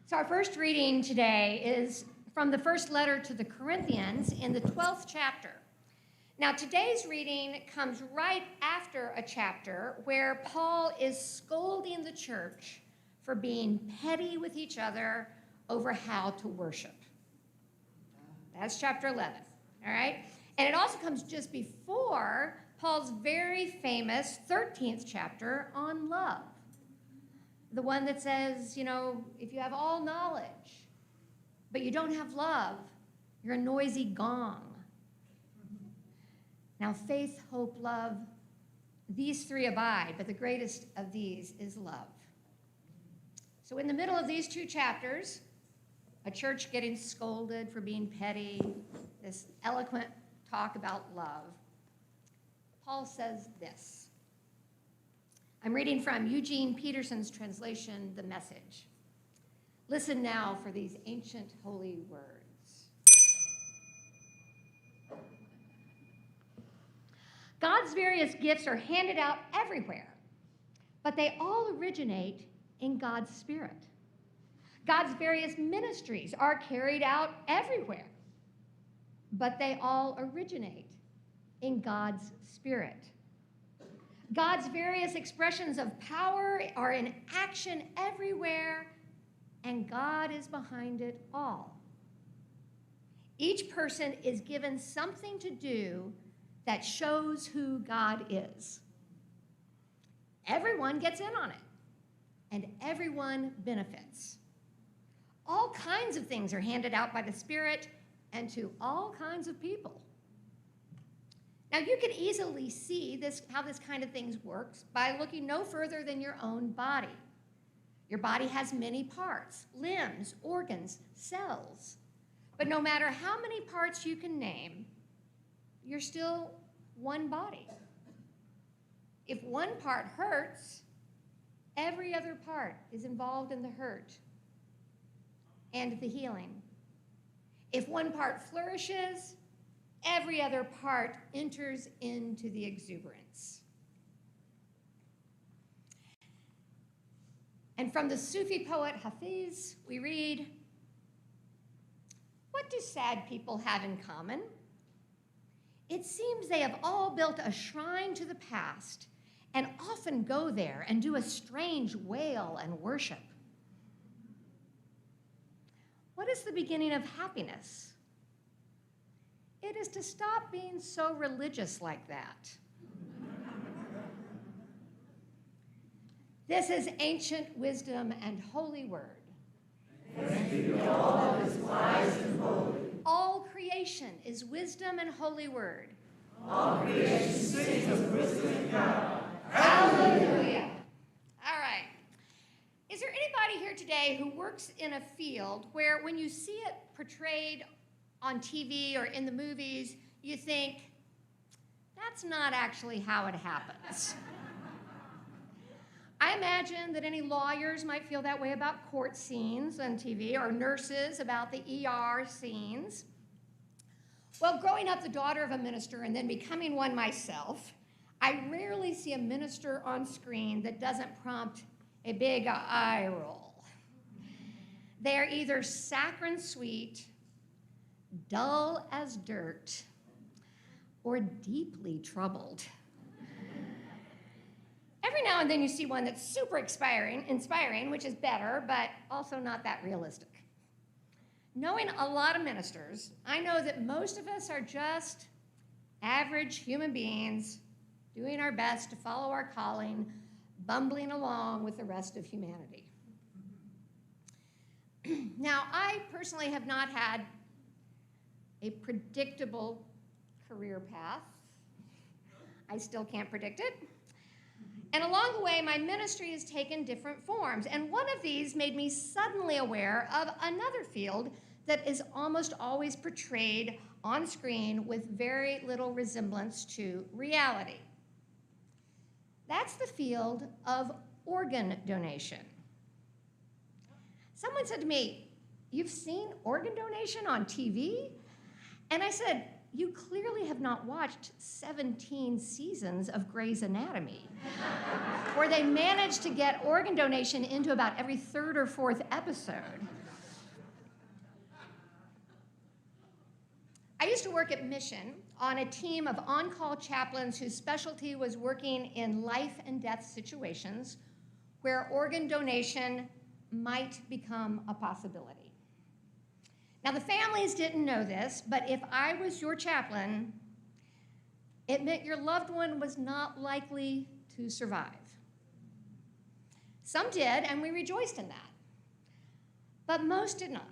So our first reading today is from the first letter to the Corinthians in the 12th chapter. Now today's reading comes right after a chapter where Paul is scolding the church for being petty with each other over how to worship. That's chapter 11, all right? And it also comes just before Paul's very famous 13th chapter on love. The one that says, if you have all knowledge, but you don't have love, you're a noisy gong. Now, faith, hope, love, these three abide, but the greatest of these is love. So in the middle of these two chapters, a church getting scolded for being petty, this eloquent talk about love, Paul says this. I'm reading from Eugene Peterson's translation, The Message. Listen now for these ancient holy words. God's various gifts are handed out everywhere, but they all originate in God's Spirit. God's various ministries are carried out everywhere, but they all originate in God's Spirit. God's various expressions of power are in action everywhere, and God is behind it all. Each person is given something to do that shows who God is. Everyone gets in on it, and everyone benefits. All kinds of things are handed out by the Spirit and to all kinds of people. Now, you can easily see how this kind of thing works by looking no further than your own body. Your body has many parts, limbs, organs, cells. But no matter how many parts you can name, you're still one body. If one part hurts, every other part is involved in the hurt and the healing. If one part flourishes, every other part enters into the exuberance. And from the Sufi poet Hafiz, we read, what do sad people have in common? It seems they have all built a shrine to the past and often go there and do a strange wail and worship. What is the beginning of happiness? It is to stop being so religious like that. This is ancient wisdom and holy word. Thanks be to all that is wise and holy. All creation is wisdom and holy word. All creation sings of wisdom and God. Hallelujah. All right. Is there anybody here today who works in a field where when you see it portrayed on TV or in the movies, you think, that's not actually how it happens? I imagine that any lawyers might feel that way about court scenes on TV, or nurses about the ER scenes. Well, growing up the daughter of a minister and then becoming one myself, I rarely see a minister on screen that doesn't prompt a big eye roll. They are either saccharine sweet, dull as dirt, or deeply troubled. Every now and then you see one that's super inspiring, which is better, but also not that realistic. Knowing a lot of ministers, I know that most of us are just average human beings doing our best to follow our calling, bumbling along with the rest of humanity. Now, I personally have not had a predictable career path. I still can't predict it. And along the way, my ministry has taken different forms. And one of these made me suddenly aware of another field that is almost always portrayed on screen with very little resemblance to reality. That's the field of organ donation. Someone said to me, "You've seen organ donation on TV?" And I said, you clearly have not watched 17 seasons of Grey's Anatomy, where they managed to get organ donation into about every third or fourth episode. I used to work at Mission on a team of on-call chaplains whose specialty was working in life and death situations where organ donation might become a possibility. Now, the families didn't know this, but if I was your chaplain, it meant your loved one was not likely to survive. Some did, and we rejoiced in that. But most did not.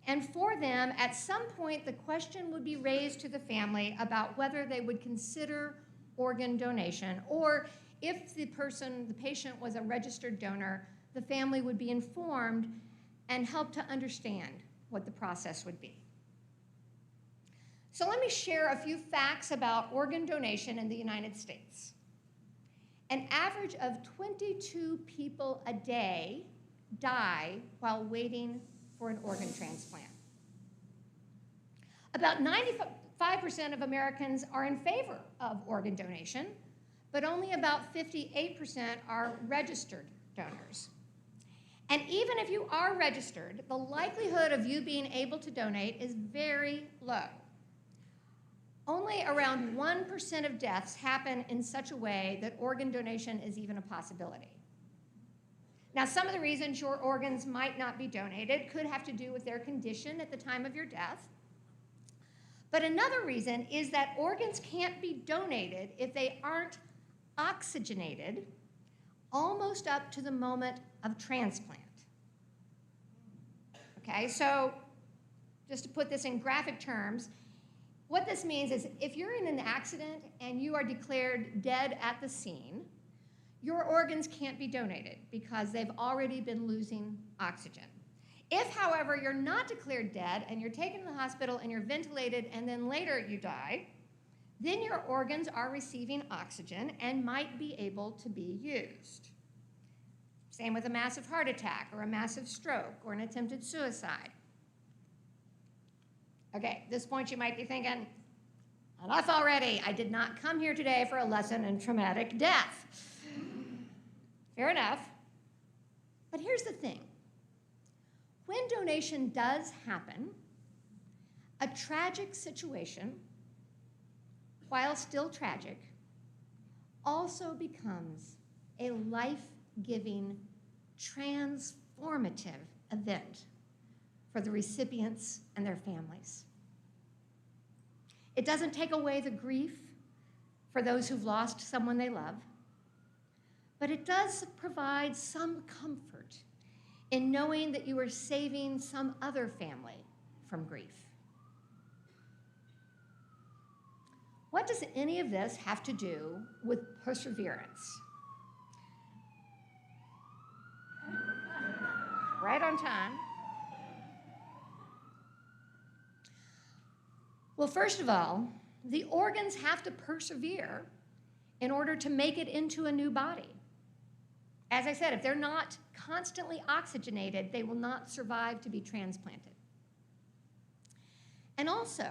And for them, at some point, the question would be raised to the family about whether they would consider organ donation, or if the patient was a registered donor, the family would be informed and help to understand what the process would be. So let me share a few facts about organ donation in the United States. An average of 22 people a day die while waiting for an organ transplant. About 95% of Americans are in favor of organ donation, but only about 58% are registered donors. And even if you are registered, the likelihood of you being able to donate is very low. Only around 1% of deaths happen in such a way that organ donation is even a possibility. Now, some of the reasons your organs might not be donated could have to do with their condition at the time of your death. But another reason is that organs can't be donated if they aren't oxygenated almost up to the moment of transplant. Okay, so just to put this in graphic terms, what this means is if you're in an accident and you are declared dead at the scene, your organs can't be donated because they've already been losing oxygen. If, however, you're not declared dead and you're taken to the hospital and you're ventilated and then later you die, then your organs are receiving oxygen and might be able to be used. Same with a massive heart attack or a massive stroke or an attempted suicide. Okay, at this point you might be thinking, enough already. I did not come here today for a lesson in traumatic death. Fair enough. But here's the thing. When donation does happen, a tragic situation, while still tragic, also becomes a life-giving, transformative event for the recipients and their families. It doesn't take away the grief for those who've lost someone they love, but it does provide some comfort in knowing that you are saving some other family from grief. What does any of this have to do with perseverance? Right on time. Well, first of all, the organs have to persevere in order to make it into a new body. As I said, if they're not constantly oxygenated, they will not survive to be transplanted. And also,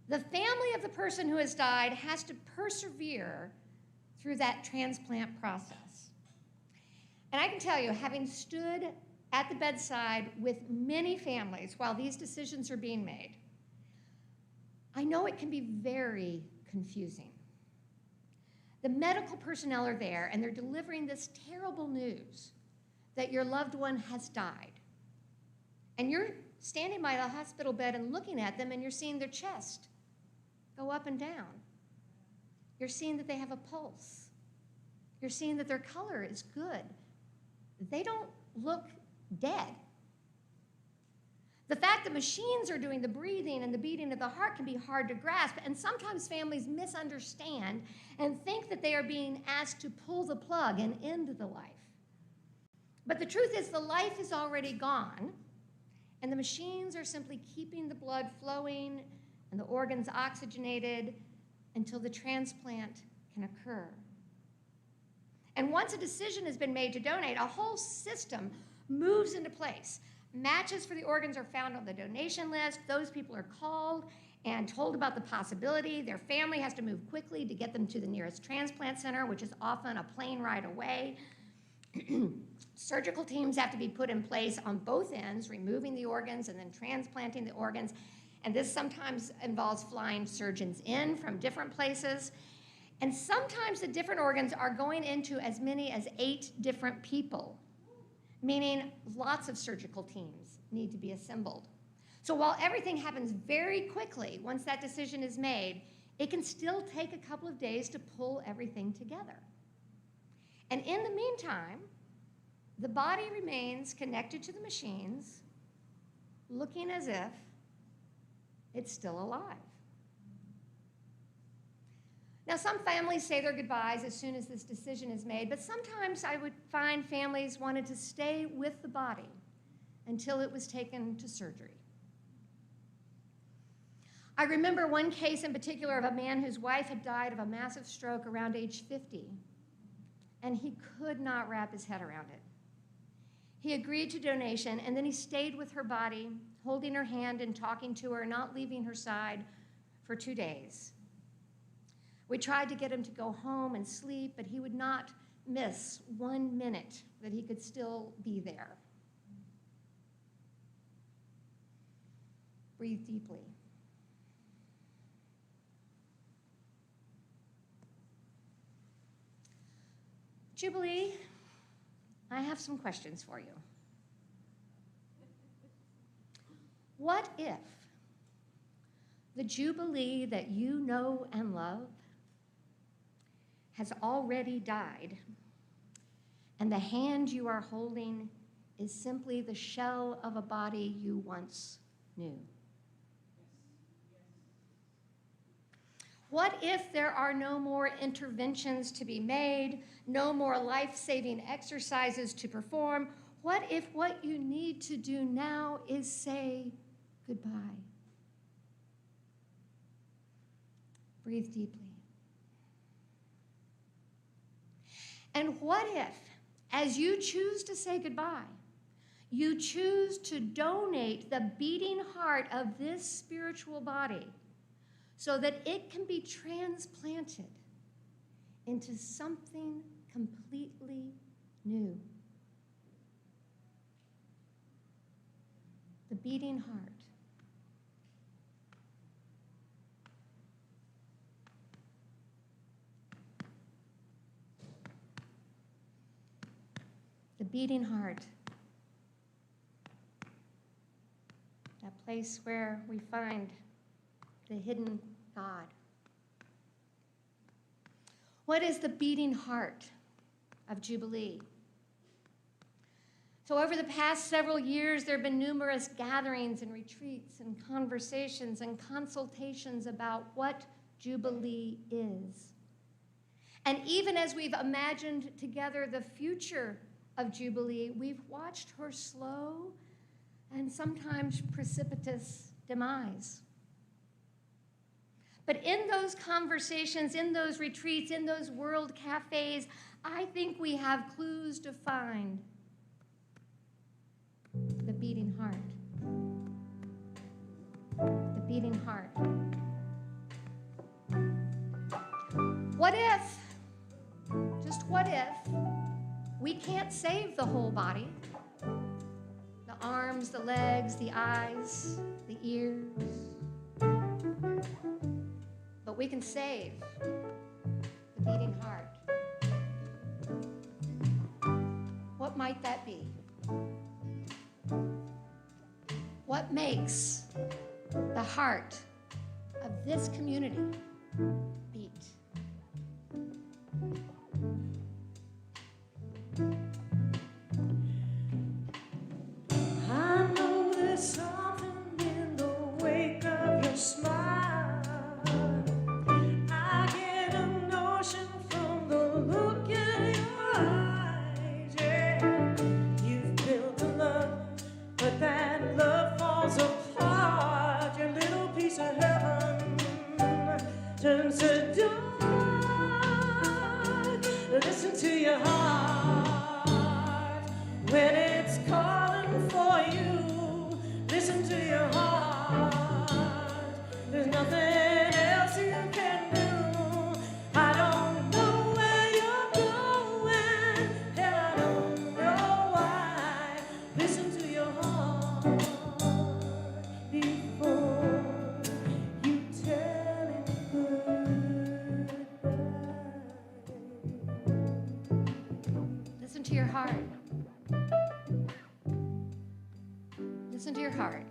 the family of the person who has died has to persevere through that transplant process. And I can tell you, having stood at the bedside with many families while these decisions are being made, I know it can be very confusing. The medical personnel are there and they're delivering this terrible news that your loved one has died. And you're standing by the hospital bed and looking at them and you're seeing their chest go up and down. You're seeing that they have a pulse. You're seeing that their color is good. They don't look dead. The fact that machines are doing the breathing and the beating of the heart can be hard to grasp, and sometimes families misunderstand and think that they are being asked to pull the plug and end the life. But the truth is the life is already gone, and the machines are simply keeping the blood flowing and the organs oxygenated until the transplant can occur. And once a decision has been made to donate, a whole system moves into place. Matches for the organs are found on the donation list. Those people are called, and told about the possibility. Their family has to move quickly to get them to the nearest transplant center, which is often a plane ride away. Surgical teams have to be put in place on both ends, removing the organs and then transplanting the organs. And this sometimes involves flying surgeons in from different places. And sometimes the different organs are going into as many as 8 different people, meaning lots of surgical teams need to be assembled. So while everything happens very quickly, once that decision is made, it can still take a couple of days to pull everything together. And in the meantime, the body remains connected to the machines, looking as if it's still alive. Now, some families say their goodbyes as soon as this decision is made, but sometimes I would find families wanted to stay with the body until it was taken to surgery. I remember one case in particular of a man whose wife had died of a massive stroke around age 50, and he could not wrap his head around it. He agreed to donation, and then he stayed with her body, holding her hand and talking to her, not leaving her side for 2 days. We tried to get him to go home and sleep, but he would not miss 1 minute that he could still be there. Breathe deeply. Jubilee, I have some questions for you. What if the Jubilee that you know and love has already died, and the hand you are holding is simply the shell of a body you once knew? What if there are no more interventions to be made, no more life-saving exercises to perform? What if what you need to do now is say goodbye? Breathe deeply. And what if, as you choose to say goodbye, you choose to donate the beating heart of this spiritual body so that it can be transplanted into something completely new? The beating heart. The beating heart. That place where we find the hidden God. What is the beating heart of Jubilee? So over the past several years, there have been numerous gatherings and retreats and conversations and consultations about what Jubilee is. And even as we've imagined together the future of Jubilee, we've watched her slow and sometimes precipitous demise. But in those conversations, in those retreats, in those world cafes, I think we have clues to find the beating heart. The beating heart. What if, just what if, we can't save the whole body? The arms, the legs, the eyes, the ears. But we can save the beating heart. What might that be? What makes the heart of this community beat? I know there's something in the wake of your smile. I get a notion from the look in your eyes. Yeah, you've built a love, but that love falls apart. Your little piece of heaven turns to Listen to your heart.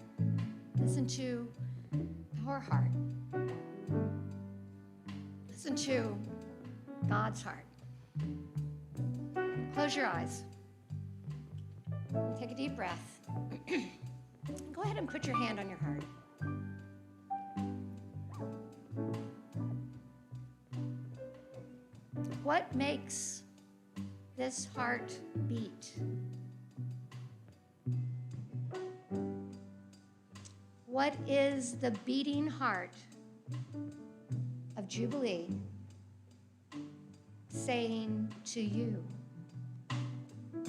Listen to our heart. Listen to God's heart. Close your eyes. Take a deep breath. Go ahead and put your hand on your heart. What makes this heart beat? What is the beating heart of Jubilee saying to you?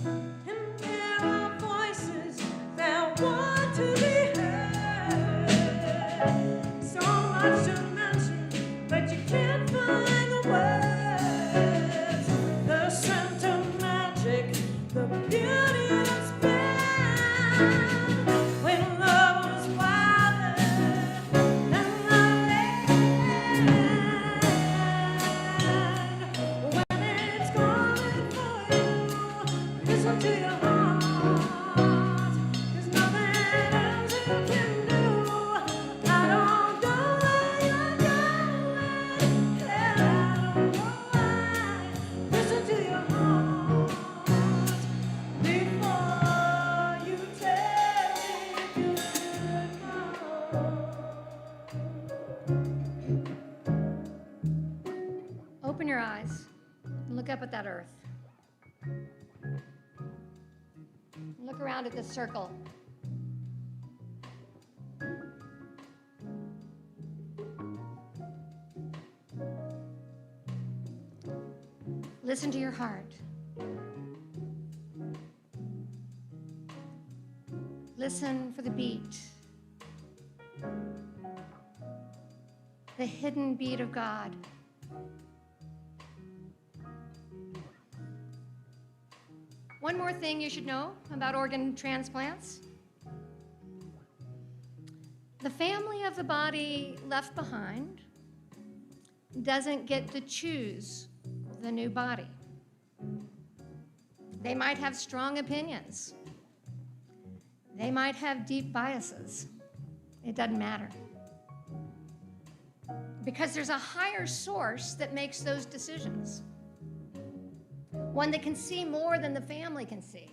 And there are voices that want to be heard. So much to mention, but you can't find the words. The scent of magic, the beauty that's been when love was wild and unland. When it's calling for you, listen to your heart. There's nothing else you can do. I don't know where you're going, and I don't know why. Listen to your heart before you tell me goodbye. Open your eyes and look up at that earth. Look around at this circle. Listen to your heart. Listen for the beat. The hidden beat of God. One more thing you should know about organ transplants. The family of the body left behind doesn't get to choose the new body. They might have strong opinions. They might have deep biases. It doesn't matter. Because there's a higher source that makes those decisions. One that can see more than the family can see.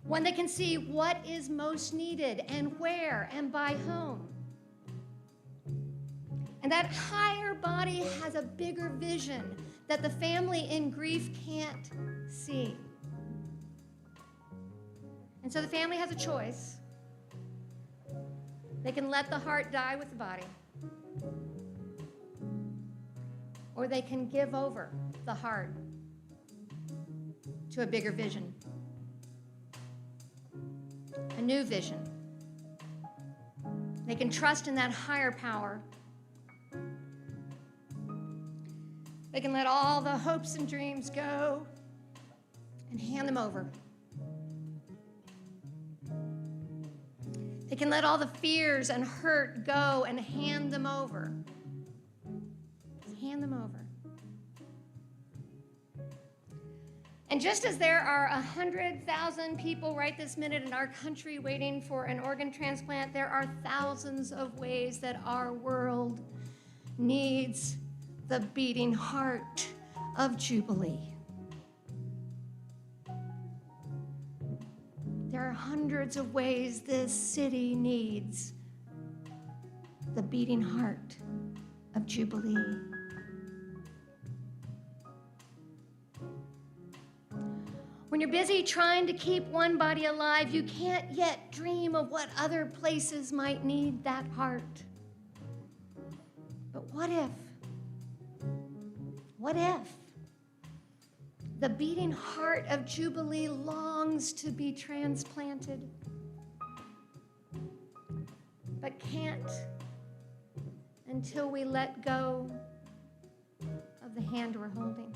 One that can see what is most needed and where and by whom. And that higher body has a bigger vision that the family in grief can't see. And so the family has a choice. They can let the heart die with the body, or they can give over the heart to a bigger vision, a new vision. They can trust in that higher power. They can let all the hopes and dreams go and hand them over. They can let all the fears and hurt go and hand them over. Hand them over. And just as there are 100,000 people right this minute in our country waiting for an organ transplant, there are thousands of ways that our world needs the beating heart of Jubilee. There are hundreds of ways this city needs the beating heart of Jubilee. When you're busy trying to keep one body alive, you can't yet dream of what other places might need that heart. But what if the beating heart of Jubilee longs to be transplanted, but can't until we let go of the hand we're holding?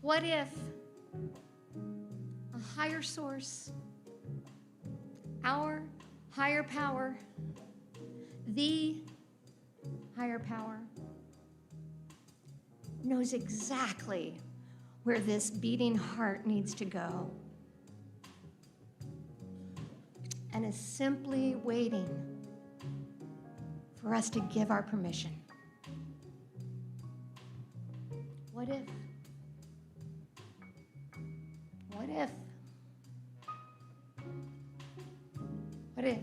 What if a higher source, our higher power, the higher power, knows exactly where this beating heart needs to go and is simply waiting for us to give our permission. What if? What if? What if?